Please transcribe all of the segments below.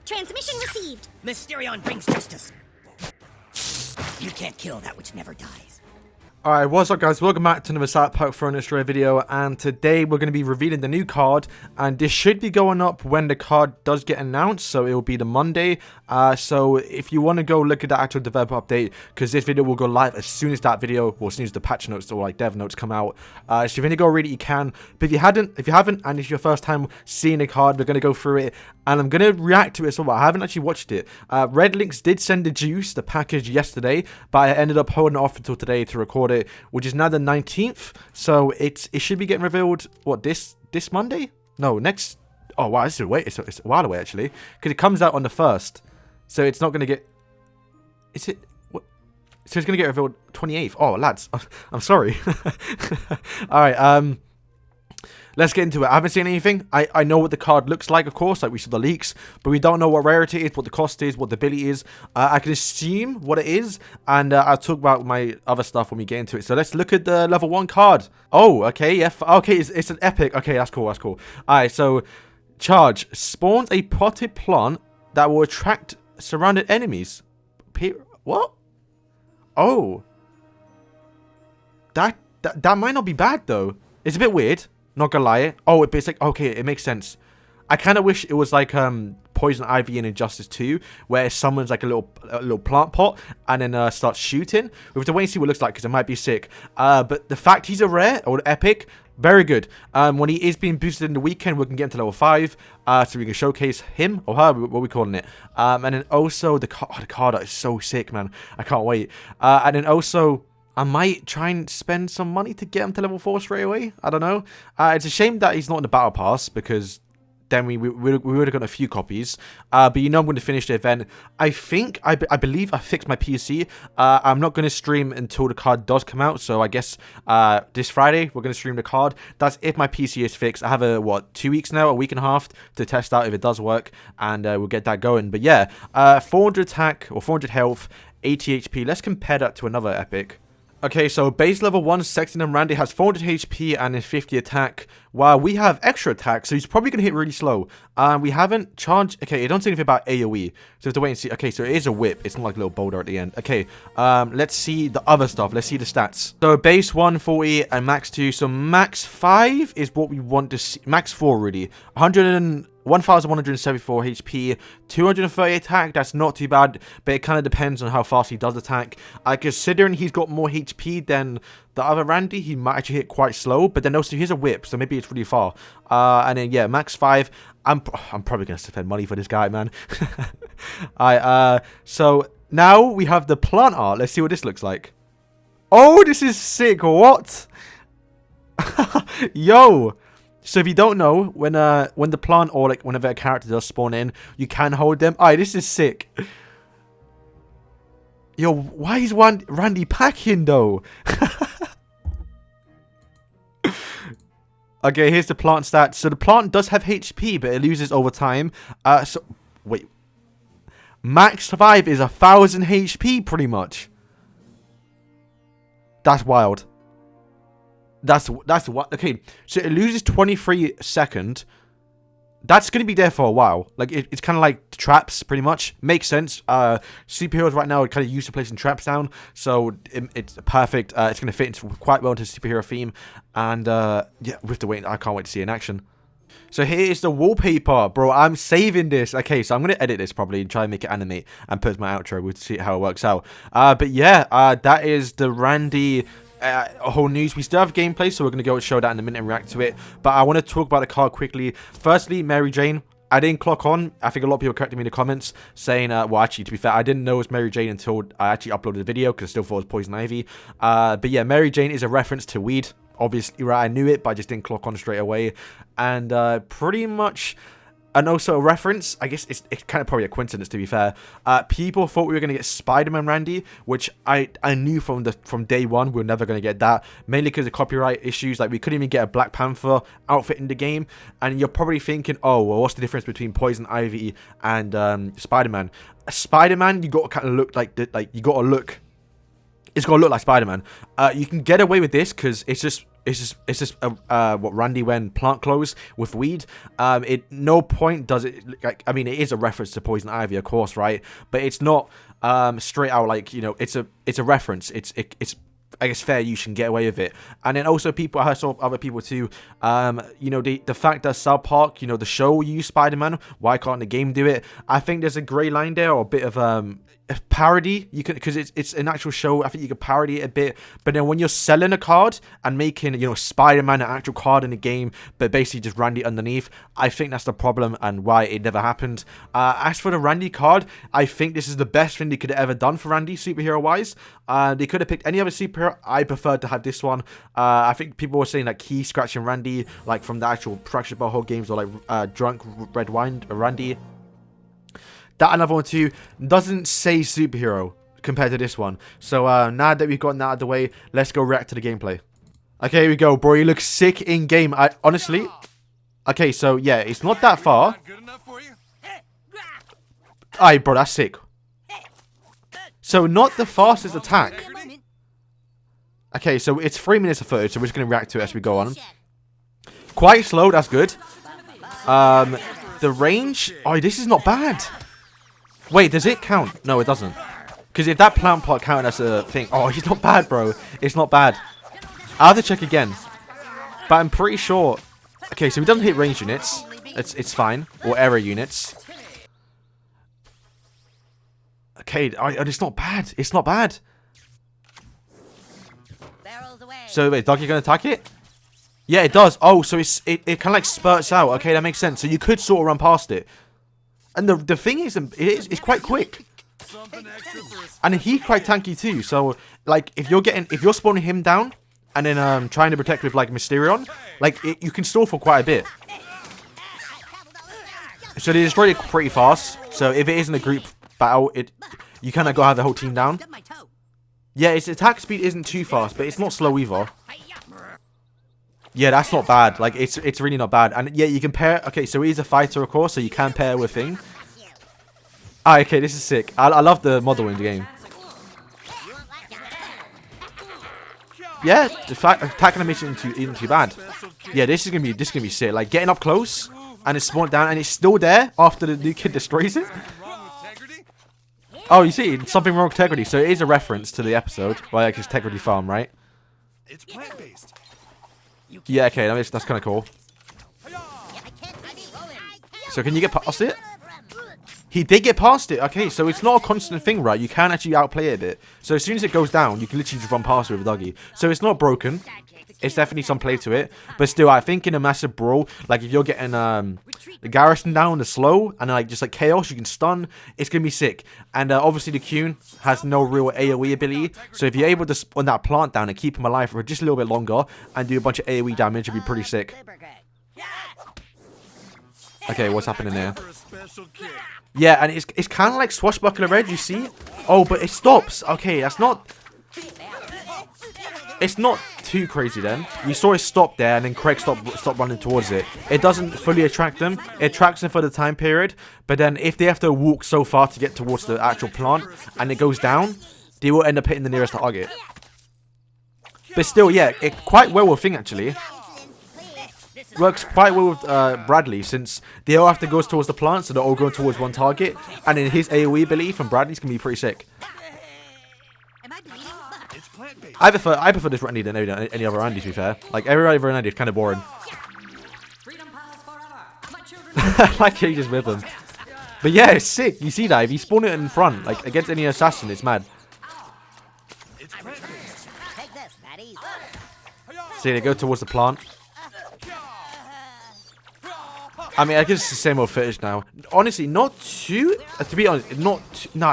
Transmission received. Mysterion brings justice. You can't kill that which never dies. Alright, what's up guys, welcome back to another South Park Furniture video, and today we're going to be revealing the new card, and this should be going up when the card does get announced, so it will be the Monday. So if you want to go look at the actual developer update, because this video will go live as soon as that video, or as soon as the patch notes or like dev notes come out. So if you want to go read it, you can, but if you haven't, and it's your first time seeing the card, we're going to go through it, and I'm going to react to it as well. I haven't actually watched it. Red Links did send the juice, the package yesterday, but I ended up holding it off until today to record it, which is now the 19th, so it should be getting revealed, what, this Monday? No, next, oh wow, it's a while away actually, because it comes out on the 1st, so it's not going to get, is it, what? So it's going to get revealed 28th, oh lads, I'm sorry. Alright, let's get into it. I haven't seen anything. I know what the card looks like, of course, like we saw the leaks, but we don't know what rarity it is, what the cost is, what the ability is. I can assume what it is, and I'll talk about my other stuff when we get into it. So let's look at the level 1 card. Oh, okay, yeah, okay, it's an epic. Okay, that's cool, that's cool. Alright, so charge. Spawns a potted plant that will attract surrounded enemies. What? Oh. That might not be bad, though. It's a bit weird. Not gonna lie. Oh, it's like, okay, it makes sense. I kind of wish it was like Poison Ivy in Injustice 2, where it summons like a little plant pot and then starts shooting. We have to wait and see what it looks like, because it might be sick. But the fact he's a rare or epic, very good. When he is being boosted in the weekend, we can get him to level 5, so we can showcase him or her, what are we calling it. And then also the card is so sick, man. I can't wait. And then also, I might try and spend some money to get him to level 4 straight away. I don't know. It's a shame that he's not in the battle pass, because then we would have got a few copies. But you know I'm going to finish the event. I believe I fixed my PC. I'm not going to stream until the card does come out. So I guess this Friday we're going to stream the card. That's if my PC is fixed. I have a 2 weeks now, a week and a half to test out if it does work, and we'll get that going. But yeah, 400 attack or 400 health, 80 HP. Let's compare that to another epic. Okay, so base level 1 Sexton and Randy has 400 HP and a 50 attack, while we have extra attack, so he's probably going to hit really slow. We haven't charged. Okay, it don't say anything about AoE, so we have to wait and see. Okay, so it is a whip. It's not like a little boulder at the end. Okay, let's see the other stuff. Let's see the stats. So base 140 and max 2. So max 5 is what we want to see. Max 4, really. 1174 HP, 230 attack. That's not too bad, but it kind of depends on how fast he does attack. Considering he's got more HP than the other Randy, he might actually hit quite slow, but then also here's a whip, so maybe it's really far. And then yeah, max 5. I'm probably gonna spend money for this guy, man. Alright, so now we have the plant art. Let's see what this looks like. Oh, this is sick. What? Yo. So if you don't know, when the plant or like whenever a character does spawn in, you can hold them. Alright, this is sick. Yo, why is Randy packing though? Okay, here's the plant stats. So the plant does have HP, but it loses over time. So wait, max 5 is 1000 HP pretty much. That's wild. That's what. Okay, so it loses 23 seconds. That's going to be there for a while. Like, it's kind of like traps, pretty much. Makes sense. Superheroes right now are kind of used to placing traps down, so it's perfect. It's going to fit into quite well into the superhero theme. And, yeah, we have to wait. I can't wait to see it in action. So here's the wallpaper, bro. I'm saving this. Okay, so I'm going to edit this probably and try and make it animate and put my outro. We'll see how it works out. But yeah, that is the Randy whole news. We still have gameplay, so we're going to go and show that in a minute and react to it. But I want to talk about the card quickly. Firstly, Mary Jane. I didn't clock on. I think a lot of people corrected me in the comments saying, well, actually, to be fair, I didn't know it was Mary Jane until I actually uploaded the video, because I still thought it was Poison Ivy. But yeah, Mary Jane is a reference to weed. Obviously, right, I knew it, but I just didn't clock on straight away. And pretty much And also a reference, I guess it's kind of probably a coincidence to be fair. People thought we were going to get Spider-Man Randy, which I knew from day one we were never going to get that. Mainly because of copyright issues, like we couldn't even get a Black Panther outfit in the game. And you're probably thinking, oh, well, what's the difference between Poison Ivy and Spider-Man? Spider-Man, you got to kind of look like you got to look. It's got to look like Spider-Man. You can get away with this because it's just it's just what Randy wearing plant clothes with weed. It no point does it, like, I mean, it is a reference to Poison Ivy, of course, right? But it's not straight out, like, you know, it's a reference. It's I guess fair use can get away with it. And then also I saw other people too, you know, the fact that South Park, you know, the show used Spider-Man, why can't the game do it? I think there's a grey line there, or a bit of a parody. You can, because it's an actual show, I think you could parody it a bit. But then when you're selling a card and making, you know, Spider-Man an actual card in the game, but basically just Randy underneath, I think that's the problem and why it never happened. As for the Randy card, I think this is the best thing they could have ever done for Randy superhero wise. They could have picked any other superhero. I preferred to have this one. I think people were saying like Key Scratching Randy, like from the actual Fractured But Whole games, or like Drunk Red Wine Randy. That another one too doesn't say superhero compared to this one. So now that we've gotten that out of the way, let's go react to the gameplay. Okay, here we go, bro. You look sick in game. I honestly. Okay, so yeah, it's not that far. Alright, bro, that's sick. So not the fastest attack. Okay, so it's 3 minutes of footage, so we're just gonna react to it as we go on. Quite slow, that's good. The range. Oh, this is not bad. Wait, does it count? No, it doesn't. Because if that plant pot counted as a thing... Oh, it's not bad, bro. It's not bad. I'll have to check again. But I'm pretty sure... Okay, so he doesn't hit range units. It's fine. Or area units. Okay, it's not bad. It's not bad. So, wait, Doggy going to attack it? Yeah, it does. Oh, so it kind of like spurts out. Okay, that makes sense. So you could sort of run past it. And the thing is, it's quite quick. And he's quite tanky too. So like if you're spawning him down and then trying to protect with like Mysterion, like you can stall for quite a bit. So they destroy it pretty fast. So if it isn't a group battle, you kind of gotta have the whole team down. Yeah, its attack speed isn't too fast, but it's not slow either. Yeah, that's not bad. Like, it's really not bad. And yeah, you can pair... Okay, so he's a fighter, of course, so you can pair with thing. Ah, okay, this is sick. I love the model in the game. Yeah, the attack animation isn't too bad. Yeah, this is gonna be sick. Like, getting up close, and it's spawned down, and it's still there after the new kid destroys it. Oh, you see, something wrong with integrity. So it is a reference to the episode. Well, like, it's Integrity Farm, right? It's plant-based. Yeah, okay, that's kind of cool. So can you get past it? He did get past it. Okay, so it's not a constant thing, right? You can actually outplay it a bit. So as soon as it goes down, you can literally just run past it with a doggy. So it's not broken. It's definitely some play to it. But still, I think in a massive brawl, like if you're getting the garrison down, the slow, and like just like chaos, you can stun. It's going to be sick. And obviously the Qn has no real AoE ability. So if you're able to spawn that plant down and keep him alive for just a little bit longer and do a bunch of AoE damage, it'd be pretty sick. Okay, what's happening there? Yeah, and it's kind of like Swashbuckler Red, you see? Oh, but it stops. Okay, that's not... It's not too crazy then. You saw it stop there, and then Craig stopped running towards it. It doesn't fully attract them. It attracts them for the time period, but then if they have to walk so far to get towards the actual plant, and it goes down, they will end up hitting the nearest target. But still, yeah, it quite well with Thing actually. Works quite well with Bradley, since they all have to go towards the plant, so they're all going towards one target, and in his AoE ability from Bradley's can be pretty sick. I prefer this Randy than any other Randy, to be fair. Like, every other Randy is kind of boring. Like, you just whip him. But yeah, it's sick. You see that? If you spawn it in front, like, against any assassin, it's mad. See, they go towards the plant. I mean, I guess it's the same old footage now. Honestly, not too... to be honest, not... No,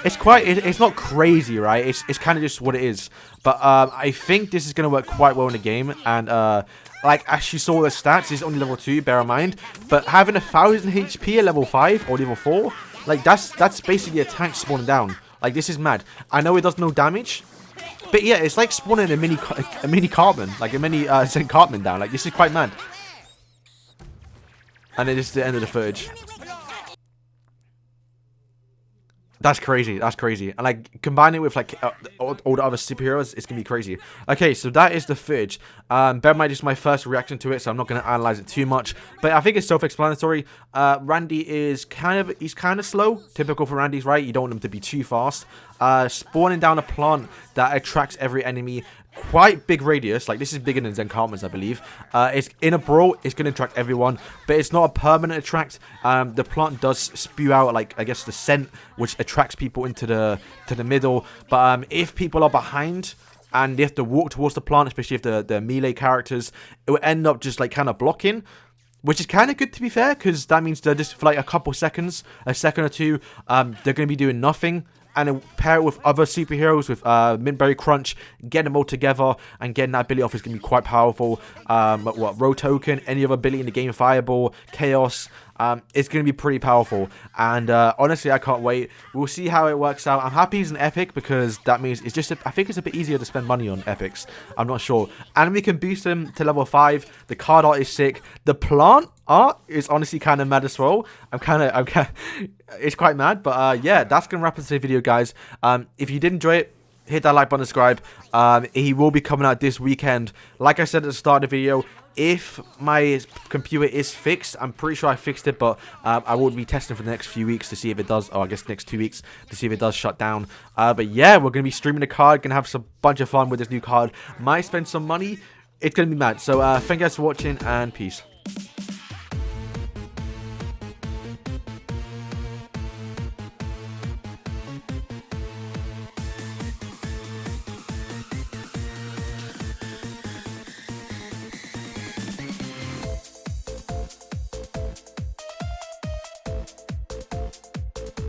it's not crazy, right? It's kind of just what it is. But I think this is going to work quite well in the game. And like, as you saw the stats, it's only level 2, bear in mind. But having 1000 HP at level 5 or level 4, like, that's basically a tank spawning down. Like, this is mad. I know it does no damage. But yeah, it's like spawning a mini Cartman. Like, a mini Zen Cartman down. Like, this is quite mad. And then this is the end of the footage. That's crazy. That's crazy. And like combine it with like all the other superheroes, it's gonna be crazy. Okay, so that is the footage. Bear in mind, this is my first reaction to it, so I'm not gonna analyze it too much. But I think it's self-explanatory. Randy is he's kind of slow. Typical for Randy's, right? You don't want him to be too fast. Spawning down a plant that attracts every enemy. Quite big radius, like this is bigger than Zen Cartman's, I believe. It's in a brawl, it's going to attract everyone, but it's not a permanent attract. The plant does spew out, like, I guess the scent, which attracts people into the middle. But if people are behind and they have to walk towards the plant, especially if the melee characters, it will end up just like kind of blocking. Which is kind of good, to be fair, because that means they're just for like a couple seconds, a second or two, they're going to be doing nothing. And pair it with other superheroes, with Mintberry Crunch, get them all together, and getting that ability off is going to be quite powerful. Row Token, any other ability in the game, Fireball, Chaos, it's going to be pretty powerful. And honestly, I can't wait. We'll see how it works out. I'm happy he's an epic, because that means it's just, I think it's a bit easier to spend money on epics. I'm not sure. And we can boost him to level 5. The card art is sick. The plant art is honestly kind of mad as well. It's quite mad, but yeah, that's gonna wrap up today's video, guys. If you did enjoy it, hit that like button, subscribe. He will be coming out this weekend. Like I said at the start of the video, if my computer is fixed, I'm pretty sure I fixed it, but I will be testing for the next few weeks to see if it does, or I guess next 2 weeks to see if it does shut down. But yeah, we're gonna be streaming the card, gonna have some bunch of fun with this new card. Might spend some money. It's gonna be mad. So thank you guys for watching, and peace.